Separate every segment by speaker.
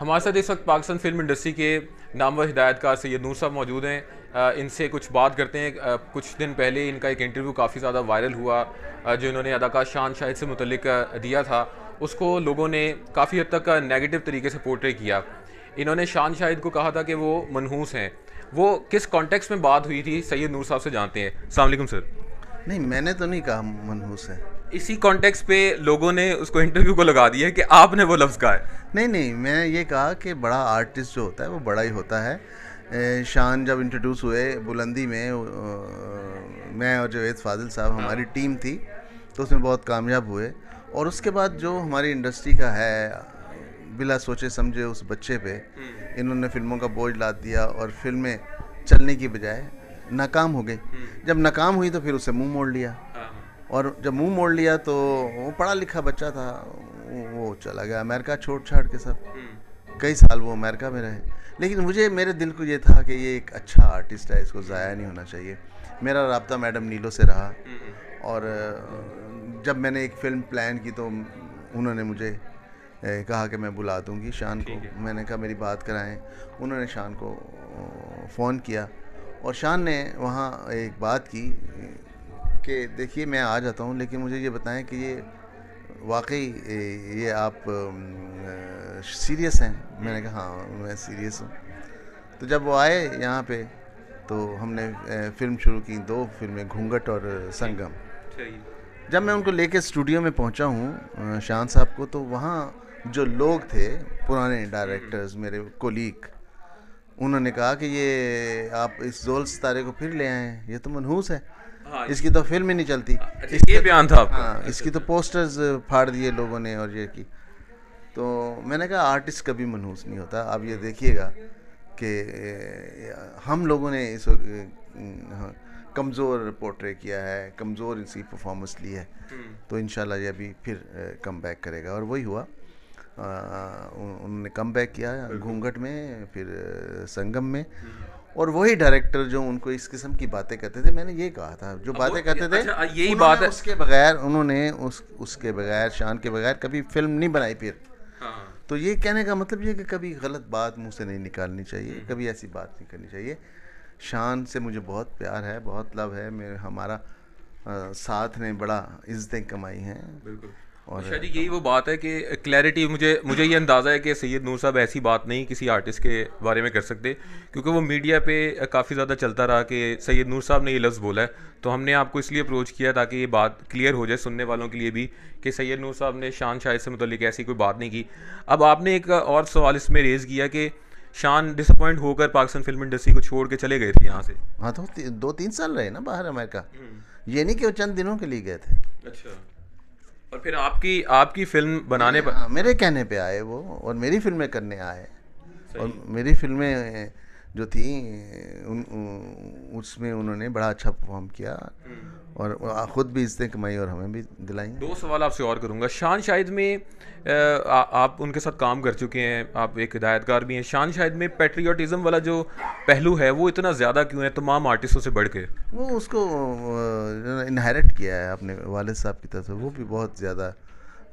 Speaker 1: हमारे साथ इस वक्त पाकिस्तान फिल्म इंडस्ट्री के नामवर हिदायतकार सैयद नूर साहब मौजूद हैं। इनसे कुछ बात करते हैं। कुछ दिन पहले इनका एक इंटरव्यू काफ़ी ज़्यादा वायरल हुआ, जो इन्होंने अदाकार शान शाहिद से मुतल्लिक दिया था। उसको लोगों ने काफ़ी हद तक नेगेटिव तरीके से पोर्ट्रे किया। इन्होंने शान शाहिद को कहा था कि वो मनहूस हैं। वो किस कॉन्टेक्स्ट में बात हुई थी सैयद नूर साहब से जानते हैं। अस्सलाम वालेकुम सर।
Speaker 2: नहीं, मैंने तो नहीं कहा मनहूस है।
Speaker 1: इसी कॉन्टेक्स्ट पे लोगों ने उसको इंटरव्यू को लगा दिया कि आपने वो लफ्ज़ कहा है।
Speaker 2: नहीं नहीं, मैं ये कहा कि बड़ा आर्टिस्ट जो होता है वो बड़ा ही होता है। शान जब इंट्रोड्यूस हुए बुलंदी में, मैं और जावेद फाजिल साहब हमारी टीम थी, तो उसमें बहुत कामयाब हुए। और उसके बाद जो हमारी इंडस्ट्री का है, बिला सोचे समझे उस बच्चे पे इन्होंने फिल्मों का बोझ लाद दिया और फिल्में चलने की बजाय नाकाम हो गई। जब नाकाम हुई तो फिर उसे मुंह मोड़ लिया, और जब मुंह मोड़ लिया तो वो पढ़ा लिखा बच्चा था, वो चला गया अमेरिका छोड़ छाड़ के सब। कई साल वो अमेरिका में रहे। लेकिन मुझे, मेरे दिल को ये था कि ये एक अच्छा आर्टिस्ट है, इसको ज़ाया नहीं होना चाहिए। मेरा राब्ता मैडम नीलो से रहा, और जब मैंने एक फ़िल्म प्लान की तो उन्होंने मुझे कहा कि मैं बुला दूंगी शान को। मैंने कहा मेरी बात कराएं। उन्होंने शान को फ़ोन किया, और शान ने वहाँ एक बात की कि देखिए मैं आ जाता हूँ, लेकिन मुझे ये बताएं कि ये वाकई ये आप सीरियस हैं। मैंने कहा हाँ मैं सीरियस हूँ। तो जब वो आए यहाँ पे तो हमने फ़िल्म शुरू की, 2 फिल्में, घूंघट और संगम। जब मैं उनको लेके स्टूडियो में पहुँचा हूँ शान साहब को, तो वहाँ जो लोग थे, पुराने डायरेक्टर्स, मेरे कोलीग, उन्होंने कहा कि ये आप इस जोल सितारे को फिर ले आए हैं, ये तो मनहूस है। हाँ, इसकी तो फिल्म ही नहीं चलती।
Speaker 1: ये बयान था आपका?
Speaker 2: हाँ, इसकी तो पोस्टर्स फाड़ दिए लोगों ने और ये की। तो मैंने कहा आर्टिस्ट कभी मनहूस नहीं होता। अब ये देखिएगा कि हम लोगों ने इस कमज़ोर पोर्ट्रे किया है, कमज़ोर इसकी परफॉर्मेंस ली है, तो इंशाल्लाह ये अभी फिर कम बैक करेगा। और वही हुआ। उन्होंने कम बैक किया घूंघट में, फिर संगम में। और वही डायरेक्टर जो उनको इस किस्म की बातें कहते थे, मैंने ये कहा था, जो बातें कहते थे,
Speaker 1: अच्छा, यही बात है।
Speaker 2: उसके बगैर उन्होंने उसके बगैर, शान के बगैर कभी फिल्म नहीं बनाई फिर। तो ये कहने का मतलब ये कि कभी गलत बात मुंह से नहीं निकालनी चाहिए, कभी ऐसी बात नहीं करनी चाहिए। शान से मुझे बहुत प्यार है, बहुत लव है। मेरे हमारा साथ ने बड़ा इज्जतें कमाई हैं।
Speaker 1: बिल्कुल। और शायद यही वो बात है कि क्लैरिटी, मुझे ये अंदाज़ा है कि सैयद नूर साहब ऐसी बात नहीं किसी आर्टिस्ट के बारे में कर सकते, क्योंकि वो मीडिया पे काफ़ी ज़्यादा चलता रहा कि सैयद नूर साहब ने ये लफ्ज़ बोला है। तो हमने आपको इसलिए अप्रोच किया ताकि ये बात क्लियर हो जाए सुनने वालों के लिए भी कि सैयद नूर साहब ने शान शाहिद से मुतल्लिक ऐसी कोई बात नहीं की। अब आपने एक और सवाल इसमें रेज़ किया कि शान डिसअपॉइंट होकर पाकिस्तान फिल्म इंडस्ट्री को छोड़ के चले गए थे यहाँ से।
Speaker 2: हाँ, तो 2-3 साल रहे ना बाहर अमेरिका। ये नहीं कि वो चंद दिनों के लिए गए थे।
Speaker 1: अच्छा। और फिर आपकी फिल्म बनाने पर?
Speaker 2: हाँ, मेरे कहने पे आए वो, और मेरी फिल्में करने आए। और मेरी फिल्में जो थी उसमें उन्होंने बड़ा अच्छा परफॉर्म किया, और ख़ुद भी इज्जतें कमाई और हमें भी दिलाई।
Speaker 1: 2 सवाल आपसे और करूंगा। शान शाहिद में आप उनके साथ काम कर चुके हैं, आप एक हिदायतकार भी हैं। शान शाहिद में पैट्रियोटिज़म वाला जो पहलू है वो इतना ज़्यादा क्यों है तमाम आर्टिस्टों से बढ़ के?
Speaker 2: वो उसको इनहेरिट किया है अपने वालिद साहब की तरफ से। वो भी बहुत ज़्यादा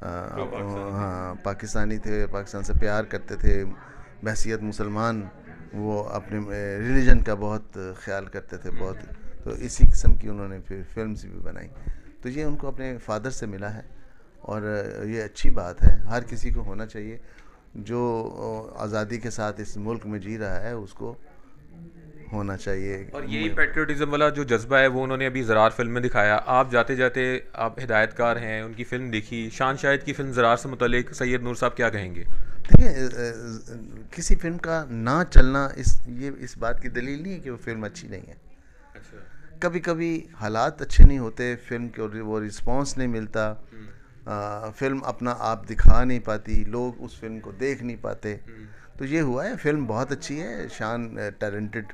Speaker 2: हाँ पाकिस्तानी थे, पाकिस्तान से प्यार करते थे, बहसियत मुसलमान। वो अपने रिलीजन का बहुत ख्याल करते थे बहुत। तो इसी किस्म की उन्होंने फिर फिल्म्स भी बनाई। तो ये उनको अपने फादर से मिला है, और ये अच्छी बात है, हर किसी को होना चाहिए। जो आज़ादी के साथ इस मुल्क में जी रहा है उसको होना चाहिए।
Speaker 1: और यही पैट्रियोटिज़म वाला जो जज्बा है वो उन्होंने अभी ज़रार फिल्म में दिखाया। आप जाते जाते, आप हिदायतकार हैं, उनकी फ़िल्म देखी, शान शाहिद की फ़िल्म ज़रार से मुतल्लिक सैयद नूर साहब क्या कहेंगे?
Speaker 2: देखिए, किसी फिल्म का ना चलना इस बात की दलील नहीं है कि वो फिल्म अच्छी नहीं है।
Speaker 1: अच्छा।
Speaker 2: कभी कभी हालात अच्छे नहीं होते, फिल्म को वो रिस्पांस नहीं मिलता, फिल्म अपना आप दिखा नहीं पाती, लोग उस फिल्म को देख नहीं पाते। तो ये हुआ है। फिल्म बहुत अच्छी है, शान टैलेंटेड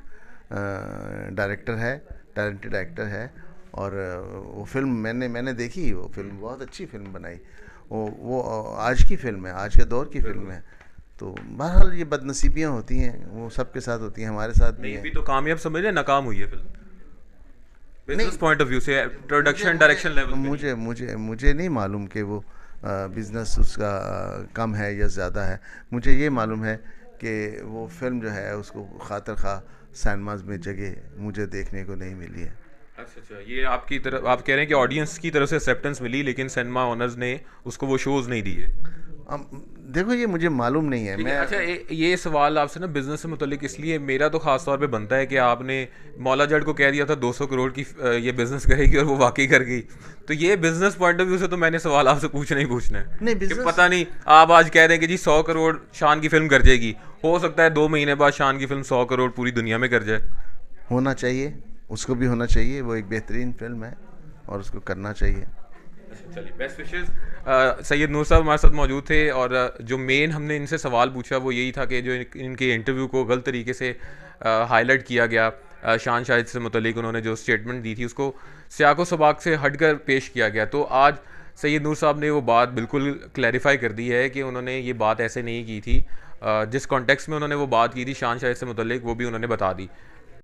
Speaker 2: डायरेक्टर है, टैलेंटेड एक्टर है। और वो फिल्म मैंने देखी, वो फिल्म बहुत अच्छी फिल्म बनाई। वो आज की फिल्म है, आज के दौर की फिल्म है। तो बहरहाल ये बदनसीबियाँ होती हैं, वो सबके साथ होती हैं, हमारे साथ भी
Speaker 1: नहीं
Speaker 2: है।
Speaker 1: भी तो कामयाब समझ लें, नाकाम हुई है फिल्म बिजनेस
Speaker 2: नहीं,
Speaker 1: पॉइंट ऑफ व्यू से, प्रोडक्शन डायरेक्शन लेवल पे।
Speaker 2: मुझे नहीं मालूम कि वो बिज़नेस उसका कम है या ज़्यादा है। मुझे ये मालूम है कि वो फिल्म जो है उसको खातिर खा सिनेमाज में जगह मुझे देखने को नहीं मिली है।
Speaker 1: अच्छा अच्छा, ये आपकी तरफ आप कह रहे हैं कि ऑडियंस की तरफ से एक्सेप्टेंस मिली लेकिन सिनेमा ओनर्स ने उसको वो शोज़ नहीं दिए।
Speaker 2: अब देखो ये मुझे मालूम नहीं है।
Speaker 1: ठीक है।
Speaker 2: मैं
Speaker 1: अच्छा, ये सवाल आपसे ना बिजनेस से मुतलिक इसलिए मेरा तो खास तौर पे बनता है कि आपने मौला जट को कह दिया था 200 करोड़ की ये बिजनेस करेगी और वो वाकई कर गई। तो ये बिजनेस पॉइंट ऑफ व्यू से तो मैंने सवाल आपसे पूछना ही पूछना है
Speaker 2: नहीं,
Speaker 1: कि
Speaker 2: बिजनेस
Speaker 1: पता नहीं आप आज कह रहे हैं कि जी 100 करोड़ शान की फिल्म कर जाएगी, हो सकता है 2 महीने बाद शान की फिल्म 100 करोड़ पूरी दुनिया में कर जाए।
Speaker 2: होना चाहिए, उसको भी होना चाहिए। वो एक बेहतरीन फिल्म है और उसको करना चाहिए।
Speaker 1: अच्छा, चलिए, बेस्ट विशेस। सैयद नूर साहब हमारे साथ मौजूद थे और जो मेन हमने इनसे सवाल पूछा वो यही था कि जो इनके इंटरव्यू को गलत तरीके से हाईलाइट किया गया, शान शाहिद से मुतलिक उन्होंने जो स्टेटमेंट दी थी उसको सियाको सबाक से हटकर पेश किया गया। तो आज सैयद नूर साहब ने वो बात बिल्कुल क्लैरिफाई कर दी है कि उन्होंने ये बात ऐसे नहीं की थी। जिस कॉन्टेक्स्ट में उन्होंने वो बात की थी शान शाहिद से मुतलिक वो भी उन्होंने बता दी।